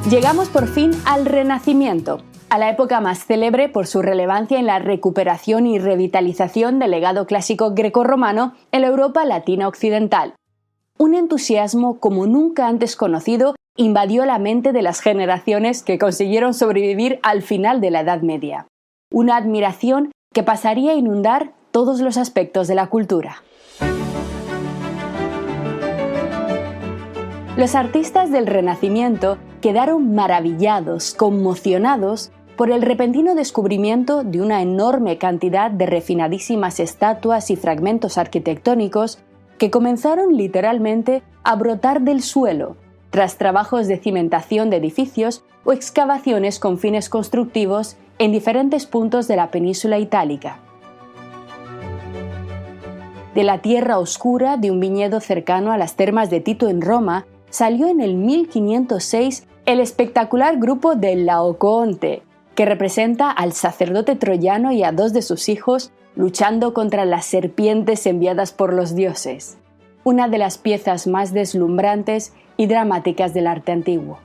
Llegamos por fin al Renacimiento, a la época más célebre por su relevancia en la recuperación y revitalización del legado clásico grecorromano en la Europa latina occidental. Un entusiasmo como nunca antes conocido invadió la mente de las generaciones que consiguieron sobrevivir al final de la Edad Media. Una admiración que pasaría a inundar todos los aspectos de la cultura. Los artistas del Renacimiento quedaron maravillados, conmocionados por el repentino descubrimiento de una enorme cantidad de refinadísimas estatuas y fragmentos arquitectónicos que comenzaron literalmente a brotar del suelo, tras trabajos de cimentación de edificios o excavaciones con fines constructivos en diferentes puntos de la península itálica. De la tierra oscura de un viñedo cercano a las termas de Tito en Roma, salió en el 1506 el espectacular grupo del Laocoonte, que representa al sacerdote troyano y a dos de sus hijos luchando contra las serpientes enviadas por los dioses, una de las piezas más deslumbrantes y dramáticas del arte antiguo.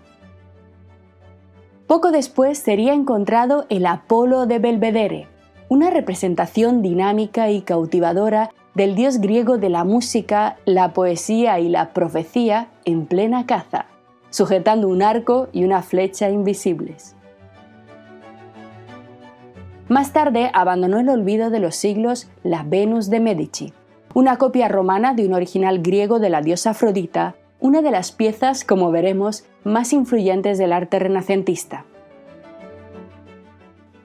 Poco después sería encontrado el Apolo de Belvedere, una representación dinámica y cautivadora del dios griego de la música, la poesía y la profecía en plena caza, sujetando un arco y una flecha invisibles. Más tarde abandonó el olvido de los siglos la Venus de Medici, una copia romana de un original griego de la diosa Afrodita, una de las piezas, como veremos, más influyentes del arte renacentista.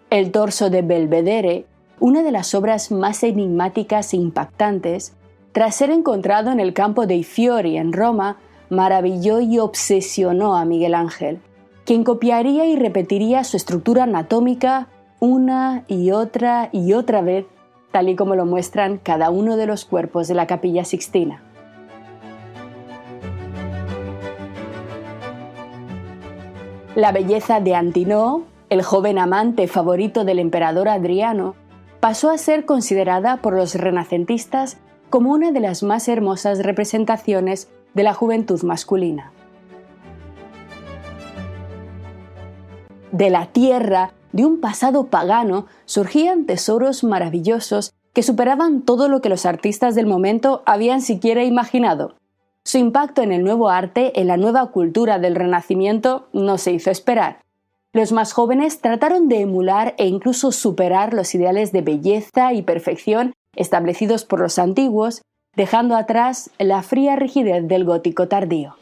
El torso de Belvedere, una de las obras más enigmáticas e impactantes, tras ser encontrado en el campo dei Fiori en Roma, maravilló y obsesionó a Miguel Ángel, quien copiaría y repetiría su estructura anatómica una y otra vez, tal y como lo muestran cada uno de los cuerpos de la Capilla Sixtina. La belleza de Antinoo, el joven amante favorito del emperador Adriano, pasó a ser considerada por los renacentistas como una de las más hermosas representaciones de la juventud masculina. De la tierra, de un pasado pagano, surgían tesoros maravillosos que superaban todo lo que los artistas del momento habían siquiera imaginado. Su impacto en el nuevo arte, en la nueva cultura del Renacimiento, no se hizo esperar. Los más jóvenes trataron de emular e incluso superar los ideales de belleza y perfección establecidos por los antiguos, dejando atrás la fría rigidez del gótico tardío.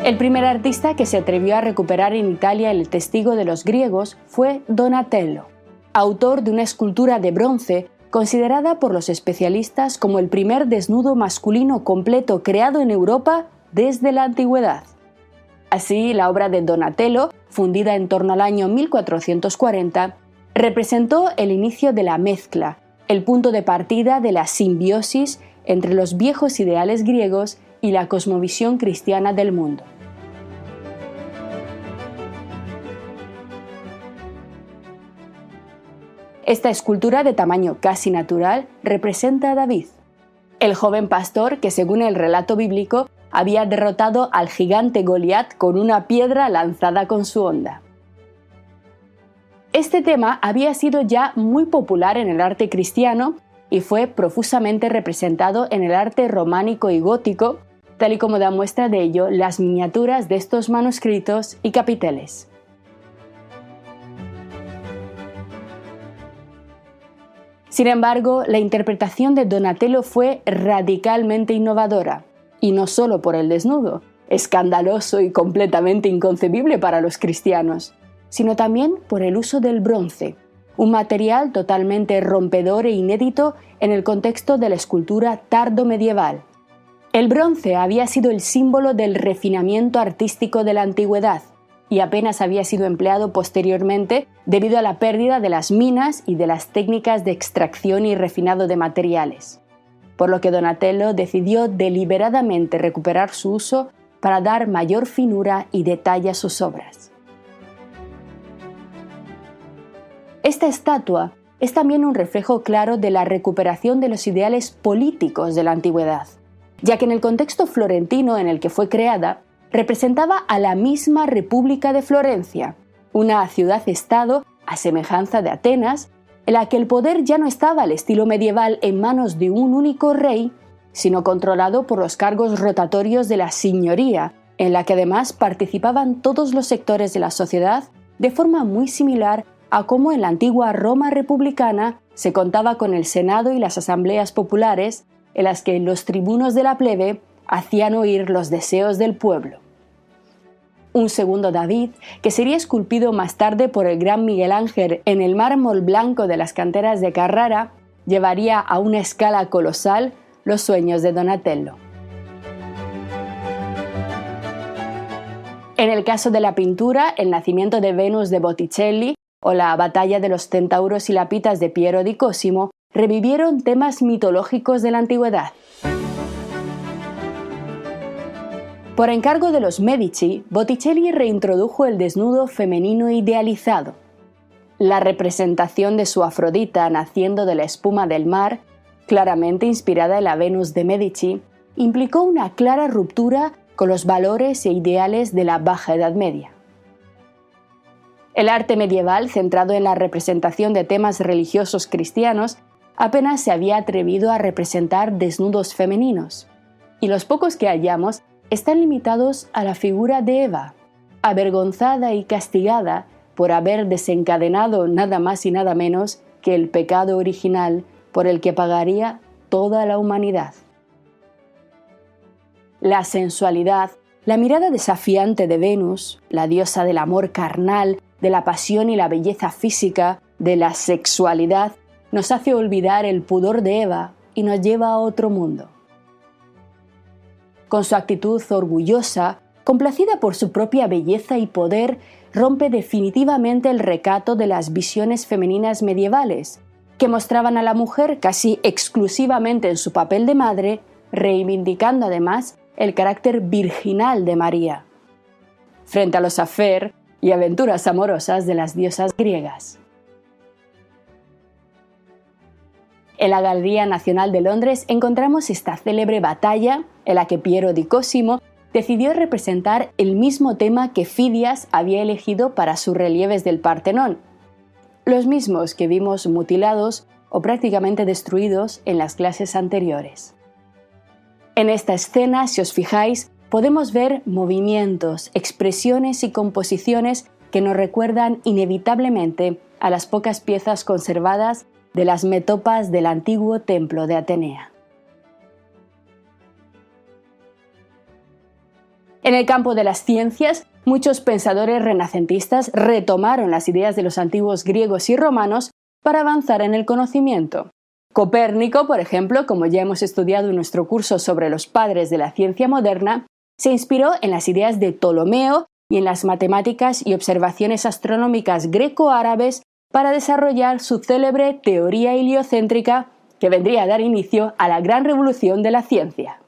El primer artista que se atrevió a recuperar en Italia el testigo de los griegos fue Donatello, autor de una escultura de bronce considerada por los especialistas como el primer desnudo masculino completo creado en Europa desde la antigüedad. Así, la obra de Donatello, fundida en torno al año 1440, representó el inicio de la mezcla, el punto de partida de la simbiosis entre los viejos ideales griegos y la cosmovisión cristiana del mundo. Esta escultura de tamaño casi natural representa a David, el joven pastor que, según el relato bíblico, había derrotado al gigante Goliat con una piedra lanzada con su honda. Este tema había sido ya muy popular en el arte cristiano y fue profusamente representado en el arte románico y gótico, tal y como da muestra de ello las miniaturas de estos manuscritos y capiteles. Sin embargo, la interpretación de Donatello fue radicalmente innovadora, y no solo por el desnudo, escandaloso y completamente inconcebible para los cristianos, sino también por el uso del bronce, un material totalmente rompedor e inédito en el contexto de la escultura tardo-medieval. El bronce había sido el símbolo del refinamiento artístico de la antigüedad y apenas había sido empleado posteriormente debido a la pérdida de las minas y de las técnicas de extracción y refinado de materiales, por lo que Donatello decidió deliberadamente recuperar su uso para dar mayor finura y detalle a sus obras. Esta estatua es también un reflejo claro de la recuperación de los ideales políticos de la antigüedad, ya que en el contexto florentino en el que fue creada, representaba a la misma República de Florencia, una ciudad-estado a semejanza de Atenas, en la que el poder ya no estaba al estilo medieval en manos de un único rey, sino controlado por los cargos rotatorios de la señoría, en la que además participaban todos los sectores de la sociedad de forma muy similar a cómo en la antigua Roma republicana se contaba con el Senado y las asambleas populares, en las que los tribunos de la plebe hacían oír los deseos del pueblo. Un segundo David, que sería esculpido más tarde por el gran Miguel Ángel en el mármol blanco de las canteras de Carrara, llevaría a una escala colosal los sueños de Donatello. En el caso de la pintura, el nacimiento de Venus de Botticelli o la batalla de los centauros y lapitas de Piero di Cosimo revivieron temas mitológicos de la antigüedad. Por encargo de los Medici, Botticelli reintrodujo el desnudo femenino idealizado. La representación de su Afrodita naciendo de la espuma del mar, claramente inspirada en la Venus de Medici, implicó una clara ruptura con los valores e ideales de la Baja Edad Media. El arte medieval, centrado en la representación de temas religiosos cristianos, apenas se había atrevido a representar desnudos femeninos, y los pocos que hallamos están limitados a la figura de Eva, avergonzada y castigada por haber desencadenado nada más y nada menos que el pecado original por el que pagaría toda la humanidad. La sensualidad, la mirada desafiante de Venus, la diosa del amor carnal, de la pasión y la belleza física, de la sexualidad, nos hace olvidar el pudor de Eva y nos lleva a otro mundo. Con su actitud orgullosa, complacida por su propia belleza y poder, rompe definitivamente el recato de las visiones femeninas medievales, que mostraban a la mujer casi exclusivamente en su papel de madre, reivindicando además el carácter virginal de María, frente a los affairs y aventuras amorosas de las diosas griegas. En la Galería Nacional de Londres encontramos esta célebre batalla en la que Piero di Cosimo decidió representar el mismo tema que Fidias había elegido para sus relieves del Partenón, los mismos que vimos mutilados o prácticamente destruidos en las clases anteriores. En esta escena, si os fijáis, podemos ver movimientos, expresiones y composiciones que nos recuerdan inevitablemente a las pocas piezas conservadas de las metopas del antiguo templo de Atenea. En el campo de las ciencias, muchos pensadores renacentistas retomaron las ideas de los antiguos griegos y romanos para avanzar en el conocimiento. Copérnico, por ejemplo, como ya hemos estudiado en nuestro curso sobre los padres de la ciencia moderna, se inspiró en las ideas de Ptolomeo y en las matemáticas y observaciones astronómicas greco-árabes para desarrollar su célebre teoría heliocéntrica que vendría a dar inicio a la gran revolución de la ciencia.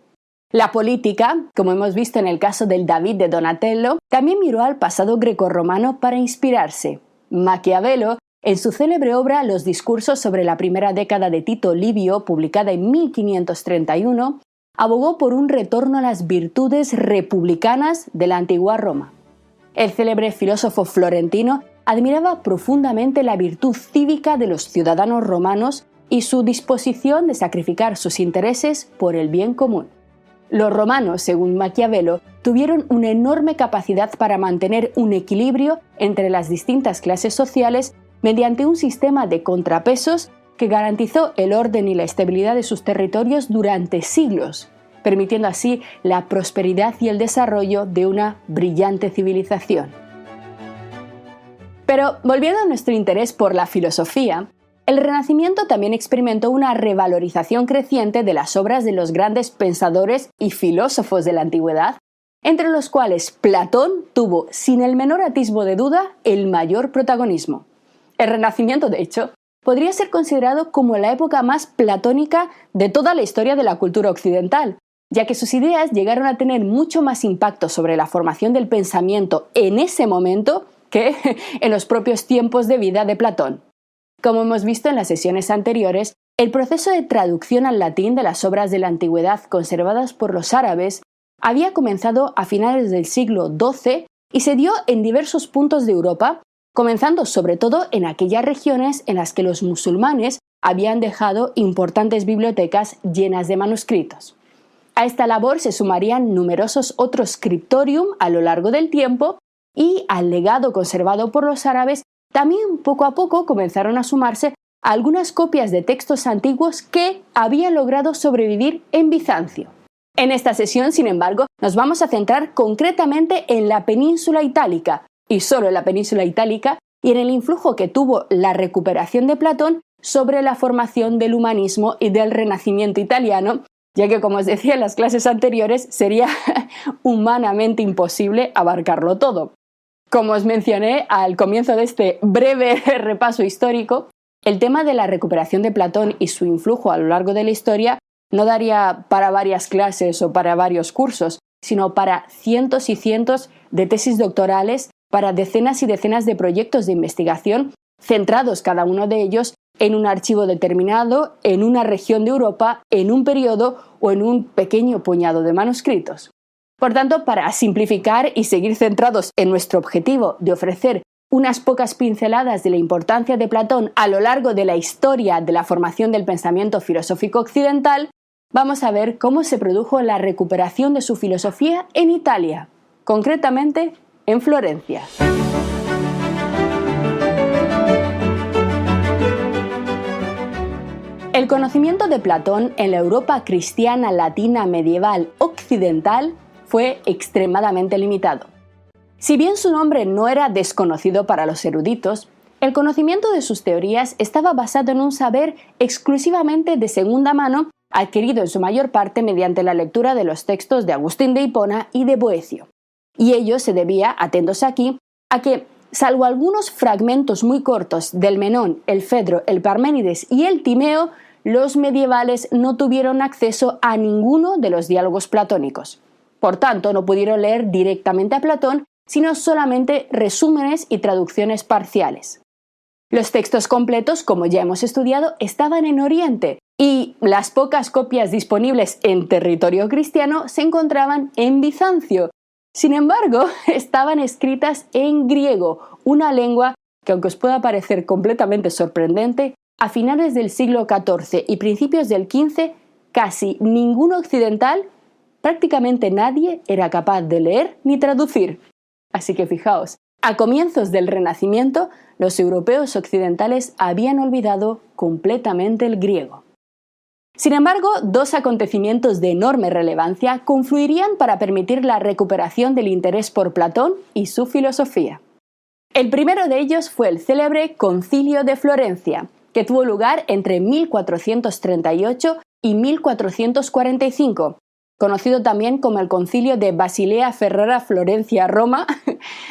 La política, como hemos visto en el caso del David de Donatello, también miró al pasado grecorromano para inspirarse. Maquiavelo, en su célebre obra Los discursos sobre la primera década de Tito Livio, publicada en 1531, abogó por un retorno a las virtudes republicanas de la antigua Roma. El célebre filósofo florentino admiraba profundamente la virtud cívica de los ciudadanos romanos y su disposición de sacrificar sus intereses por el bien común. Los romanos, según Maquiavelo, tuvieron una enorme capacidad para mantener un equilibrio entre las distintas clases sociales mediante un sistema de contrapesos que garantizó el orden y la estabilidad de sus territorios durante siglos, permitiendo así la prosperidad y el desarrollo de una brillante civilización. Pero, volviendo a nuestro interés por la filosofía, el Renacimiento también experimentó una revalorización creciente de las obras de los grandes pensadores y filósofos de la antigüedad, entre los cuales Platón tuvo, sin el menor atisbo de duda, el mayor protagonismo. El Renacimiento, de hecho, podría ser considerado como la época más platónica de toda la historia de la cultura occidental, ya que sus ideas llegaron a tener mucho más impacto sobre la formación del pensamiento en ese momento que en los propios tiempos de vida de Platón. Como hemos visto en las sesiones anteriores, el proceso de traducción al latín de las obras de la antigüedad conservadas por los árabes había comenzado a finales del siglo XII y se dio en diversos puntos de Europa, comenzando sobre todo en aquellas regiones en las que los musulmanes habían dejado importantes bibliotecas llenas de manuscritos. A esta labor se sumarían numerosos otros scriptorium a lo largo del tiempo y al legado conservado por los árabes también poco a poco comenzaron a sumarse algunas copias de textos antiguos que habían logrado sobrevivir en Bizancio. En esta sesión, sin embargo, nos vamos a centrar concretamente en la península itálica, y solo en la península itálica, y en el influjo que tuvo la recuperación de Platón sobre la formación del humanismo y del Renacimiento italiano, ya que, como os decía en las clases anteriores, sería humanamente imposible abarcarlo todo. Como os mencioné al comienzo de este breve repaso histórico, el tema de la recuperación de Platón y su influjo a lo largo de la historia no daría para varias clases o para varios cursos, sino para cientos y cientos de tesis doctorales, para decenas y decenas de proyectos de investigación, centrados cada uno de ellos en un archivo determinado, en una región de Europa, en un periodo o en un pequeño puñado de manuscritos. Por tanto, para simplificar y seguir centrados en nuestro objetivo de ofrecer unas pocas pinceladas de la importancia de Platón a lo largo de la historia de la formación del pensamiento filosófico occidental, vamos a ver cómo se produjo la recuperación de su filosofía en Italia, concretamente en Florencia. El conocimiento de Platón en la Europa cristiana latina medieval occidental fue extremadamente limitado. Si bien su nombre no era desconocido para los eruditos, el conocimiento de sus teorías estaba basado en un saber exclusivamente de segunda mano, adquirido en su mayor parte mediante la lectura de los textos de Agustín de Hipona y de Boecio. Y ello se debía, atentos aquí, a que, salvo algunos fragmentos muy cortos del Menón, el Fedro, el Parménides y el Timeo, los medievales no tuvieron acceso a ninguno de los diálogos platónicos. Por tanto, no pudieron leer directamente a Platón, sino solamente resúmenes y traducciones parciales. Los textos completos, como ya hemos estudiado, estaban en Oriente y las pocas copias disponibles en territorio cristiano se encontraban en Bizancio. Sin embargo, estaban escritas en griego, una lengua que, aunque os pueda parecer completamente sorprendente, a finales del siglo XIV y principios del XV, casi ningún occidental, prácticamente nadie, era capaz de leer ni traducir. Así que fijaos, a comienzos del Renacimiento, los europeos occidentales habían olvidado completamente el griego. Sin embargo, dos acontecimientos de enorme relevancia confluirían para permitir la recuperación del interés por Platón y su filosofía. El primero de ellos fue el célebre Concilio de Florencia, que tuvo lugar entre 1438 y 1445, conocido también como el Concilio de Basilea Ferrara Florencia-Roma,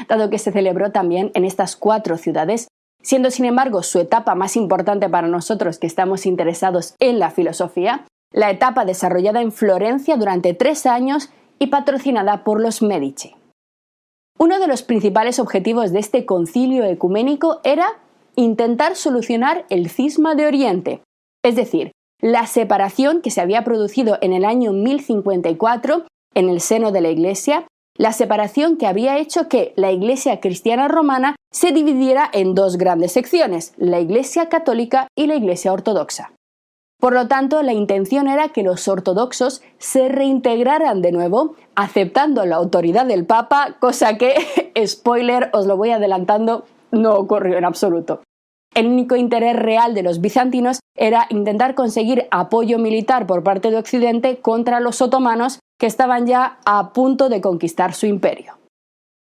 dado que se celebró también en estas 4 ciudades, siendo sin embargo su etapa más importante para nosotros que estamos interesados en la filosofía, la etapa desarrollada en Florencia durante 3 años y patrocinada por los Medici. Uno de los principales objetivos de este concilio ecuménico era intentar solucionar el cisma de Oriente, es decir, la separación que se había producido en el año 1054 en el seno de la Iglesia, la separación que había hecho que la Iglesia cristiana romana se dividiera en 2 grandes secciones, la Iglesia católica y la Iglesia ortodoxa. Por lo tanto, la intención era que los ortodoxos se reintegraran de nuevo, aceptando la autoridad del Papa, cosa que, spoiler, os lo voy adelantando, no ocurrió en absoluto. El único interés real de los bizantinos era intentar conseguir apoyo militar por parte de Occidente contra los otomanos, que estaban ya a punto de conquistar su imperio.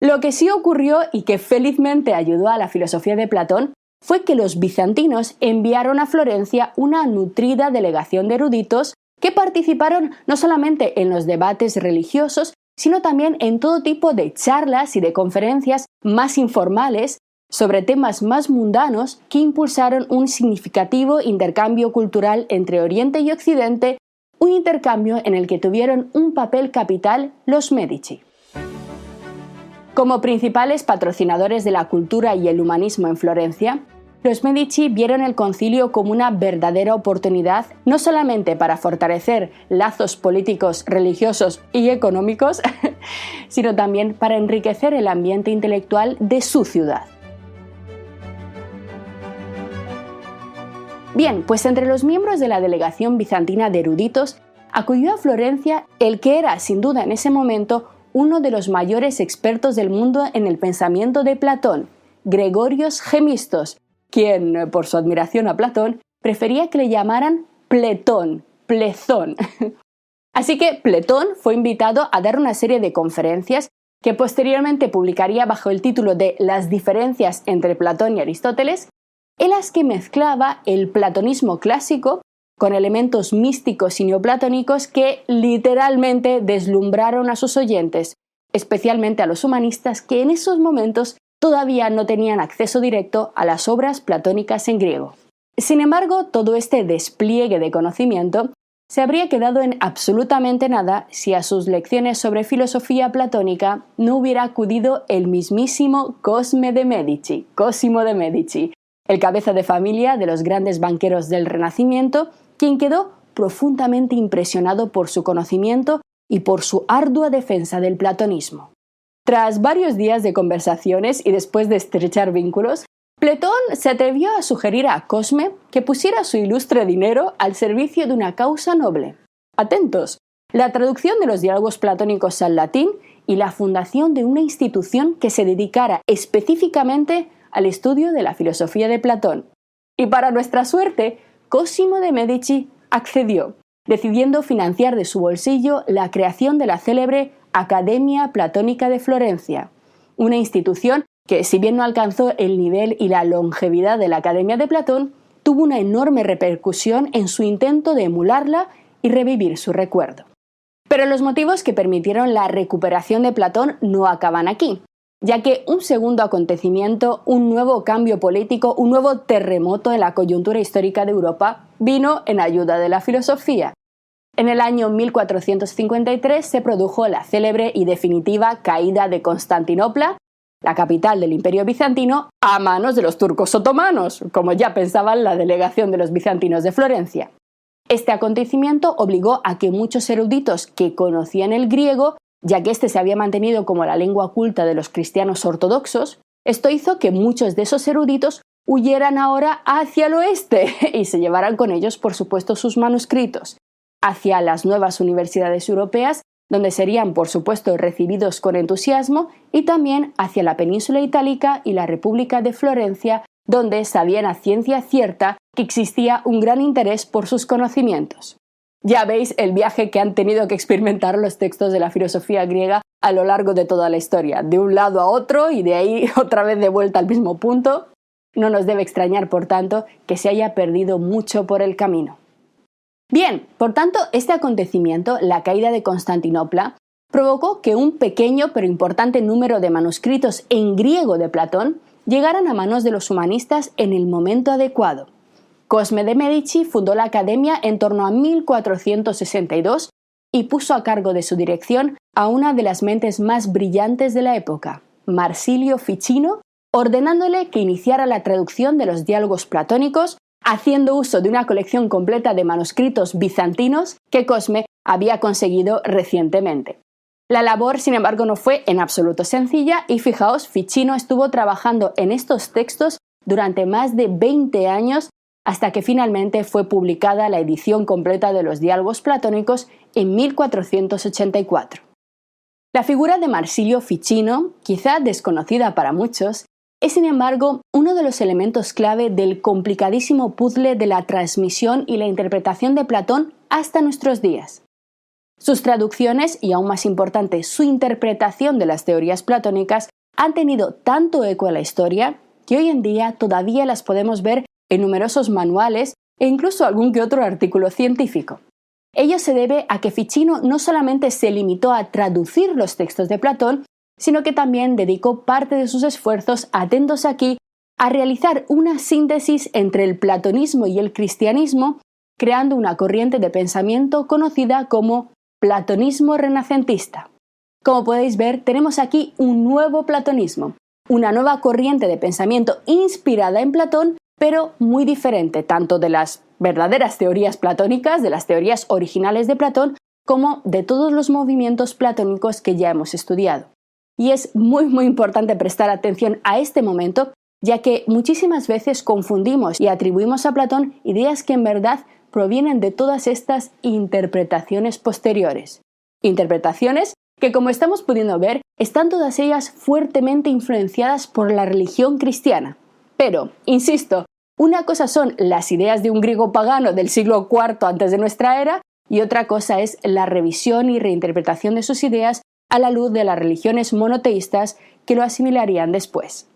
Lo que sí ocurrió y que felizmente ayudó a la filosofía de Platón fue que los bizantinos enviaron a Florencia una nutrida delegación de eruditos que participaron no solamente en los debates religiosos, sino también en todo tipo de charlas y de conferencias más informales sobre temas más mundanos que impulsaron un significativo intercambio cultural entre Oriente y Occidente, un intercambio en el que tuvieron un papel capital los Medici. Como principales patrocinadores de la cultura y el humanismo en Florencia, Los Medici vieron el concilio como una verdadera oportunidad no solamente para fortalecer lazos políticos, religiosos y económicos, sino también para enriquecer el ambiente intelectual de su ciudad. Bien, pues entre los miembros de la delegación bizantina de eruditos acudió a Florencia el que era, sin duda en ese momento, uno de los mayores expertos del mundo en el pensamiento de Platón, Gregorios Gemistos, quien, por su admiración a Platón, prefería que le llamaran Pletón, Plezón. Así que Pletón fue invitado a dar una serie de conferencias que posteriormente publicaría bajo el título de Las diferencias entre Platón y Aristóteles, en las que mezclaba el platonismo clásico con elementos místicos y neoplatónicos que literalmente deslumbraron a sus oyentes, especialmente a los humanistas que en esos momentos todavía no tenían acceso directo a las obras platónicas en griego. Sin embargo, todo este despliegue de conocimiento se habría quedado en absolutamente nada si a sus lecciones sobre filosofía platónica no hubiera acudido el mismísimo Cosme de Medici, Cosimo de Medici, el cabeza de familia de los grandes banqueros del Renacimiento, quien quedó profundamente impresionado por su conocimiento y por su ardua defensa del platonismo. Tras varios días de conversaciones y después de estrechar vínculos, Platón se atrevió a sugerir a Cosme que pusiera su ilustre dinero al servicio de una causa noble. Atentos, la traducción de los diálogos platónicos al latín y la fundación de una institución que se dedicara específicamente al estudio de la filosofía de Platón. Y para nuestra suerte, Cosimo de Medici accedió, decidiendo financiar de su bolsillo la creación de la célebre Academia Platónica de Florencia, una institución que, si bien no alcanzó el nivel y la longevidad de la Academia de Platón, tuvo una enorme repercusión en su intento de emularla y revivir su recuerdo. Pero los motivos que permitieron la recuperación de Platón no acaban aquí, ya que un segundo acontecimiento, un nuevo cambio político, un nuevo terremoto en la coyuntura histórica de Europa vino en ayuda de la filosofía. En el año 1453 se produjo la célebre y definitiva caída de Constantinopla, la capital del Imperio bizantino, a manos de los turcos otomanos, como ya pensaban la delegación de los bizantinos de Florencia. Este acontecimiento obligó a que muchos eruditos que conocían el griego, ya que éste se había mantenido como la lengua culta de los cristianos ortodoxos, esto hizo que muchos de esos eruditos huyeran ahora hacia el oeste y se llevaran con ellos, por supuesto, sus manuscritos, hacia las nuevas universidades europeas, donde serían, por supuesto, recibidos con entusiasmo, y también hacia la península itálica y la República de Florencia, donde sabían a ciencia cierta que existía un gran interés por sus conocimientos. Ya veis el viaje que han tenido que experimentar los textos de la filosofía griega a lo largo de toda la historia, de un lado a otro y de ahí otra vez de vuelta al mismo punto. No nos debe extrañar, por tanto, que se haya perdido mucho por el camino. Bien, por tanto, este acontecimiento, la caída de Constantinopla, provocó que un pequeño pero importante número de manuscritos en griego de Platón llegaran a manos de los humanistas en el momento adecuado. Cosme de Medici fundó la Academia en torno a 1462 y puso a cargo de su dirección a una de las mentes más brillantes de la época, Marsilio Ficino, ordenándole que iniciara la traducción de los diálogos platónicos, haciendo uso de una colección completa de manuscritos bizantinos que Cosme había conseguido recientemente. La labor, sin embargo, no fue en absoluto sencilla y fijaos, Ficino estuvo trabajando en estos textos durante más de 20 años hasta que finalmente fue publicada la edición completa de los diálogos platónicos en 1484. La figura de Marsilio Ficino, quizá desconocida para muchos, es sin embargo uno de los elementos clave del complicadísimo puzzle de la transmisión y la interpretación de Platón hasta nuestros días. Sus traducciones, y aún más importante, su interpretación de las teorías platónicas, han tenido tanto eco en la historia que hoy en día todavía las podemos ver en numerosos manuales e incluso algún que otro artículo científico. Ello se debe a que Ficino no solamente se limitó a traducir los textos de Platón, sino que también dedicó parte de sus esfuerzos, atentos aquí, a realizar una síntesis entre el platonismo y el cristianismo, creando una corriente de pensamiento conocida como platonismo renacentista. Como podéis ver, tenemos aquí un nuevo platonismo, una nueva corriente de pensamiento inspirada en Platón, pero muy diferente tanto de las verdaderas teorías platónicas, de las teorías originales de Platón, como de todos los movimientos platónicos que ya hemos estudiado. Y es muy importante prestar atención a este momento, ya que muchísimas veces confundimos y atribuimos a Platón ideas que en verdad provienen de todas estas interpretaciones posteriores. Interpretaciones que, como estamos pudiendo ver, están todas ellas fuertemente influenciadas por la religión cristiana. Pero, insisto, una cosa son las ideas de un griego pagano del siglo IV antes de nuestra era y otra cosa es la revisión y reinterpretación de sus ideas a la luz de las religiones monoteístas que lo asimilarían después.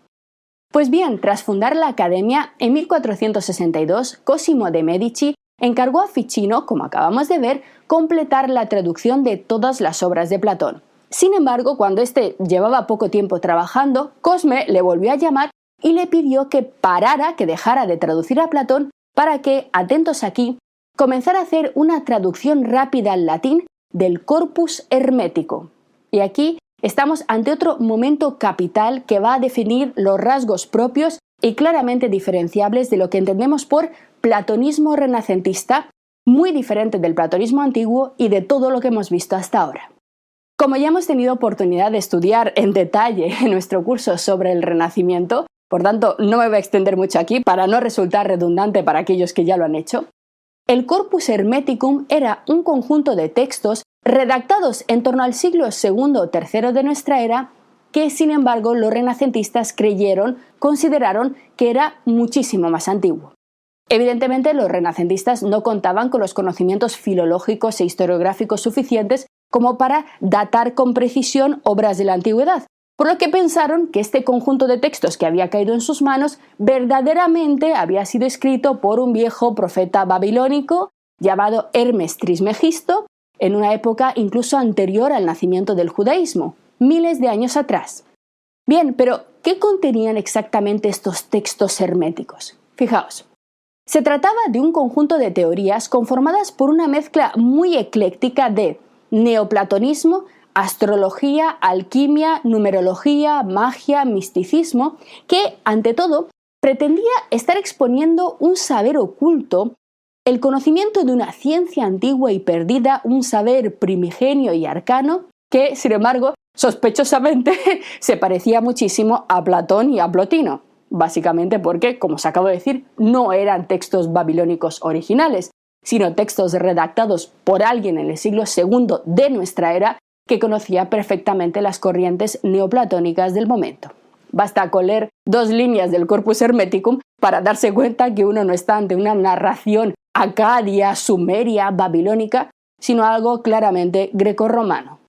Pues bien, tras fundar la Academia, en 1462, Cosimo de Medici encargó a Ficino, como acabamos de ver, completar la traducción de todas las obras de Platón. Sin embargo, cuando éste llevaba poco tiempo trabajando, Cosme le volvió a llamar y le pidió que parara, que dejara de traducir a Platón para que, atentos aquí, comenzara a hacer una traducción rápida al latín del Corpus Hermético. Y aquí estamos ante otro momento capital que va a definir los rasgos propios y claramente diferenciables de lo que entendemos por platonismo renacentista, muy diferente del platonismo antiguo y de todo lo que hemos visto hasta ahora. Como ya hemos tenido oportunidad de estudiar en detalle en nuestro curso sobre el Renacimiento, por tanto no me voy a extender mucho aquí para no resultar redundante para aquellos que ya lo han hecho, el Corpus Hermeticum era un conjunto de textos redactados en torno al siglo II o III de nuestra era que, sin embargo, los renacentistas consideraron que era muchísimo más antiguo. Evidentemente, los renacentistas no contaban con los conocimientos filológicos e historiográficos suficientes como para datar con precisión obras de la antigüedad, por lo que pensaron que este conjunto de textos que había caído en sus manos verdaderamente había sido escrito por un viejo profeta babilónico llamado Hermes Trismegisto, en una época incluso anterior al nacimiento del judaísmo, miles de años atrás. Bien, pero ¿qué contenían exactamente estos textos herméticos? Fijaos. Se trataba de un conjunto de teorías conformadas por una mezcla muy ecléctica de neoplatonismo, astrología, alquimia, numerología, magia, misticismo, que, ante todo, pretendía estar exponiendo un saber oculto, el conocimiento de una ciencia antigua y perdida, un saber primigenio y arcano, que, sin embargo, sospechosamente se parecía muchísimo a Platón y a Plotino. Básicamente porque, como os acabo de decir, no eran textos babilónicos originales, sino textos redactados por alguien en el siglo II de nuestra era que conocía perfectamente las corrientes neoplatónicas del momento. Basta con leer 2 líneas del Corpus Hermeticum para darse cuenta que uno no está ante una narración acadia, sumeria, babilónica, sino algo claramente grecorromano.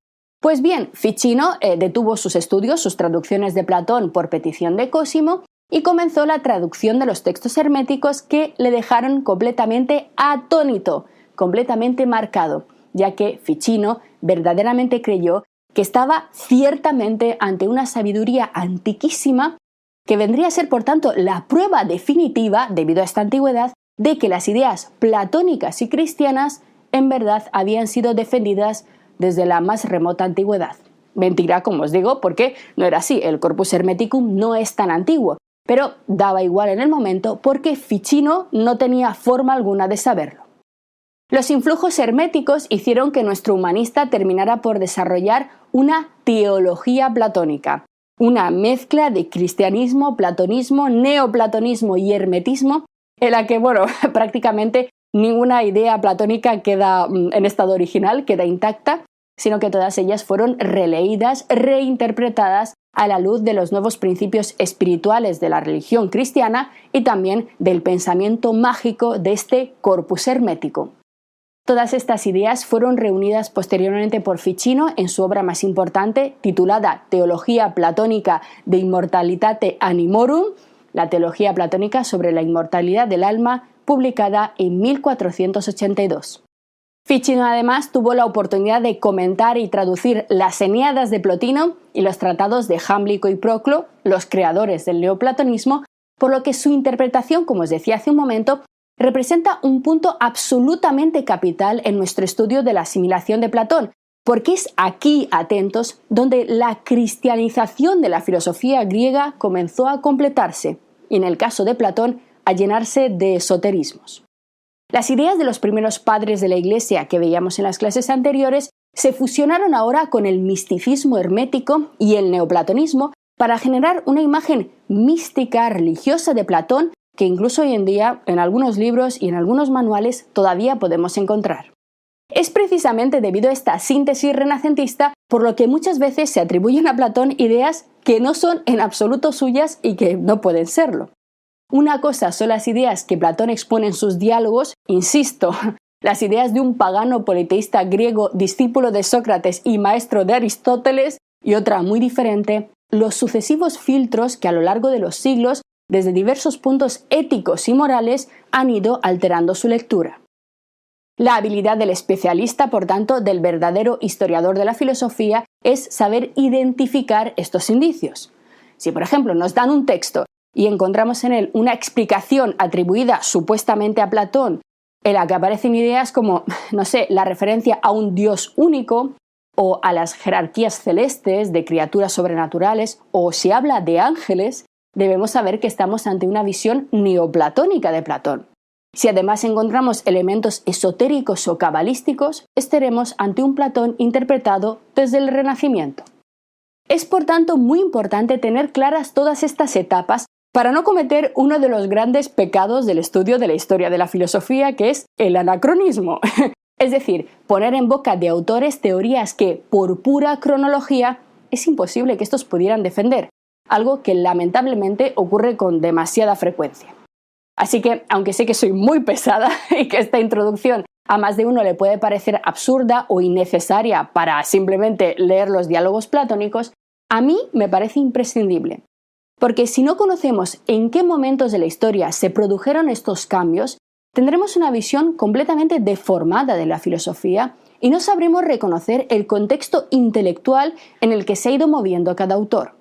Pues bien, Ficino detuvo sus estudios, sus traducciones de Platón por petición de Cosimo y comenzó la traducción de los textos herméticos que le dejaron completamente atónito, completamente marcado, ya que Ficino verdaderamente creyó que estaba ciertamente ante una sabiduría antiquísima que vendría a ser, por tanto, la prueba definitiva, debido a esta antigüedad, de que las ideas platónicas y cristianas en verdad habían sido defendidas desde la más remota antigüedad. Mentira, como os digo, porque no era así, el Corpus Hermeticum no es tan antiguo, pero daba igual en el momento porque Ficino no tenía forma alguna de saberlo. Los influjos herméticos hicieron que nuestro humanista terminara por desarrollar una teología platónica, una mezcla de cristianismo, platonismo, neoplatonismo y hermetismo, en la que, prácticamente ninguna idea platónica queda en estado original, queda intacta, sino que todas ellas fueron releídas, reinterpretadas a la luz de los nuevos principios espirituales de la religión cristiana y también del pensamiento mágico de este corpus hermético. Todas estas ideas fueron reunidas posteriormente por Ficino en su obra más importante, titulada Teología Platónica de Immortalitate Animorum, la teología platónica sobre la inmortalidad del alma, publicada en 1482. Ficino además tuvo la oportunidad de comentar y traducir las Eneadas de Plotino y los tratados de Jámblico y Proclo, los creadores del neoplatonismo, por lo que su interpretación, como os decía hace un momento, representa un punto absolutamente capital en nuestro estudio de la asimilación de Platón, porque es aquí, atentos, donde la cristianización de la filosofía griega comenzó a completarse, y en el caso de Platón, a llenarse de esoterismos. Las ideas de los primeros padres de la Iglesia que veíamos en las clases anteriores se fusionaron ahora con el misticismo hermético y el neoplatonismo para generar una imagen mística, religiosa de Platón que incluso hoy en día en algunos libros y en algunos manuales todavía podemos encontrar. Es precisamente debido a esta síntesis renacentista por lo que muchas veces se atribuyen a Platón ideas que no son en absoluto suyas y que no pueden serlo. Una cosa son las ideas que Platón expone en sus diálogos, insisto, las ideas de un pagano politeísta griego discípulo de Sócrates y maestro de Aristóteles, y otra muy diferente, los sucesivos filtros que a lo largo de los siglos, desde diversos puntos éticos y morales, han ido alterando su lectura. La habilidad del especialista, por tanto, del verdadero historiador de la filosofía, es saber identificar estos indicios. Si, por ejemplo, nos dan un texto y encontramos en él una explicación atribuida supuestamente a Platón, en la que aparecen ideas como, no sé, la referencia a un Dios único, o a las jerarquías celestes de criaturas sobrenaturales, o si habla de ángeles, debemos saber que estamos ante una visión neoplatónica de Platón. Si además encontramos elementos esotéricos o cabalísticos, estaremos ante un Platón interpretado desde el Renacimiento. Es por tanto muy importante tener claras todas estas etapas para no cometer uno de los grandes pecados del estudio de la historia de la filosofía, que es el anacronismo. Es decir, poner en boca de autores teorías que, por pura cronología, es imposible que estos pudieran defender, algo que lamentablemente ocurre con demasiada frecuencia. Así que, aunque sé que soy muy pesada y que esta introducción a más de uno le puede parecer absurda o innecesaria para simplemente leer los diálogos platónicos, a mí me parece imprescindible. Porque si no conocemos en qué momentos de la historia se produjeron estos cambios, tendremos una visión completamente deformada de la filosofía y no sabremos reconocer el contexto intelectual en el que se ha ido moviendo cada autor.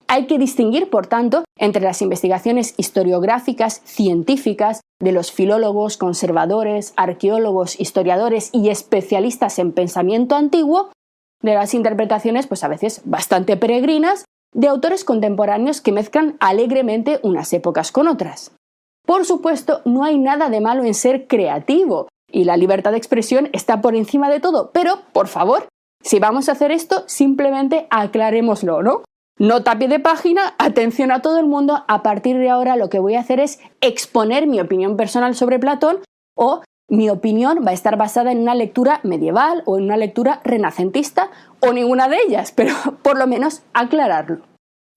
Hay que distinguir, por tanto, entre las investigaciones historiográficas, científicas, de los filólogos, conservadores, arqueólogos, historiadores y especialistas en pensamiento antiguo, de las interpretaciones, pues a veces bastante peregrinas, de autores contemporáneos que mezclan alegremente unas épocas con otras. Por supuesto, no hay nada de malo en ser creativo, y la libertad de expresión está por encima de todo, pero, por favor, si vamos a hacer esto, simplemente aclarémoslo, ¿no? Nota a pie de página, atención a todo el mundo, a partir de ahora lo que voy a hacer es exponer mi opinión personal sobre Platón, o mi opinión va a estar basada en una lectura medieval o en una lectura renacentista, o ninguna de ellas, pero por lo menos aclararlo.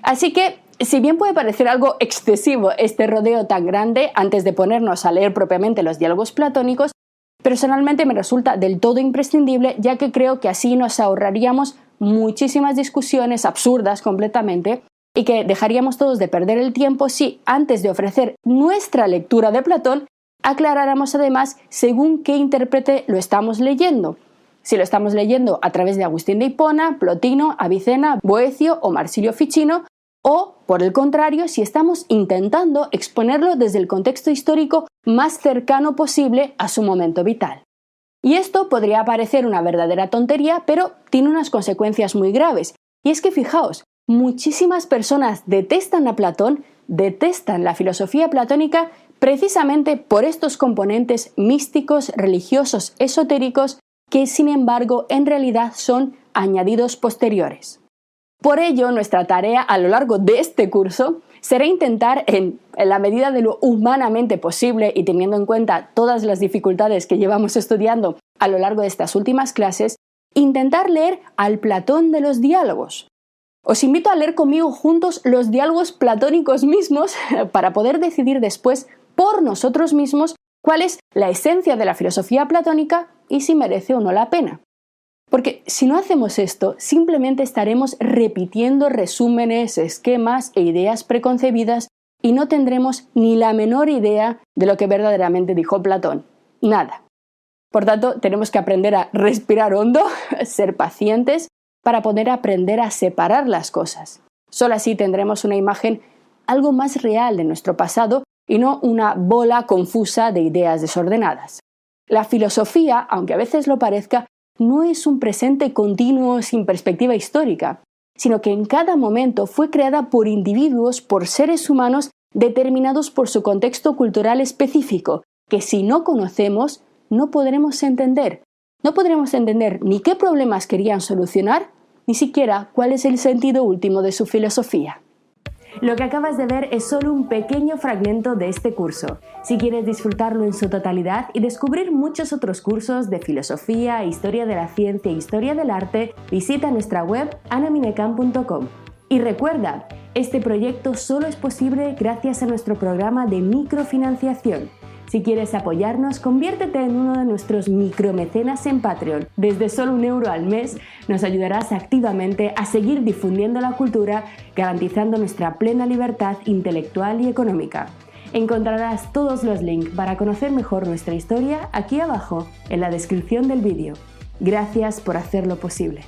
Así que, si bien puede parecer algo excesivo este rodeo tan grande antes de ponernos a leer propiamente los diálogos platónicos, personalmente me resulta del todo imprescindible, ya que creo que así nos ahorraríamos muchísimas discusiones absurdas completamente y que dejaríamos todos de perder el tiempo si, antes de ofrecer nuestra lectura de Platón, aclaráramos además según qué intérprete lo estamos leyendo. Si lo estamos leyendo a través de Agustín de Hipona, Plotino, Avicena, Boecio o Marsilio Ficino, o, por el contrario, si estamos intentando exponerlo desde el contexto histórico más cercano posible a su momento vital. Y esto podría parecer una verdadera tontería, pero tiene unas consecuencias muy graves. Y es que fijaos, muchísimas personas detestan a Platón, detestan la filosofía platónica precisamente por estos componentes místicos, religiosos, esotéricos, que sin embargo en realidad son añadidos posteriores. Por ello, nuestra tarea a lo largo de este curso será intentar, en la medida de lo humanamente posible y teniendo en cuenta todas las dificultades que llevamos estudiando a lo largo de estas últimas clases, intentar leer al Platón de los diálogos. Os invito a leer conmigo juntos los diálogos platónicos mismos para poder decidir después por nosotros mismos cuál es la esencia de la filosofía platónica y si merece o no la pena. Porque si no hacemos esto, simplemente estaremos repitiendo resúmenes, esquemas e ideas preconcebidas y no tendremos ni la menor idea de lo que verdaderamente dijo Platón. Nada. Por tanto, tenemos que aprender a respirar hondo, ser pacientes, para poder aprender a separar las cosas. Solo así tendremos una imagen algo más real de nuestro pasado y no una bola confusa de ideas desordenadas. La filosofía, aunque a veces lo parezca, no es un presente continuo sin perspectiva histórica, sino que en cada momento fue creada por individuos, por seres humanos determinados por su contexto cultural específico, que si no conocemos, no podremos entender. No podremos entender ni qué problemas querían solucionar, ni siquiera cuál es el sentido último de su filosofía. Lo que acabas de ver es solo un pequeño fragmento de este curso. Si quieres disfrutarlo en su totalidad y descubrir muchos otros cursos de filosofía, historia de la ciencia e historia del arte, visita nuestra web anaminecam.com. Y recuerda, este proyecto solo es posible gracias a nuestro programa de microfinanciación. Si quieres apoyarnos, conviértete en uno de nuestros micromecenas en Patreon. Desde solo €1 al mes nos ayudarás activamente a seguir difundiendo la cultura, garantizando nuestra plena libertad intelectual y económica. Encontrarás todos los links para conocer mejor nuestra historia aquí abajo en la descripción del vídeo. Gracias por hacerlo posible.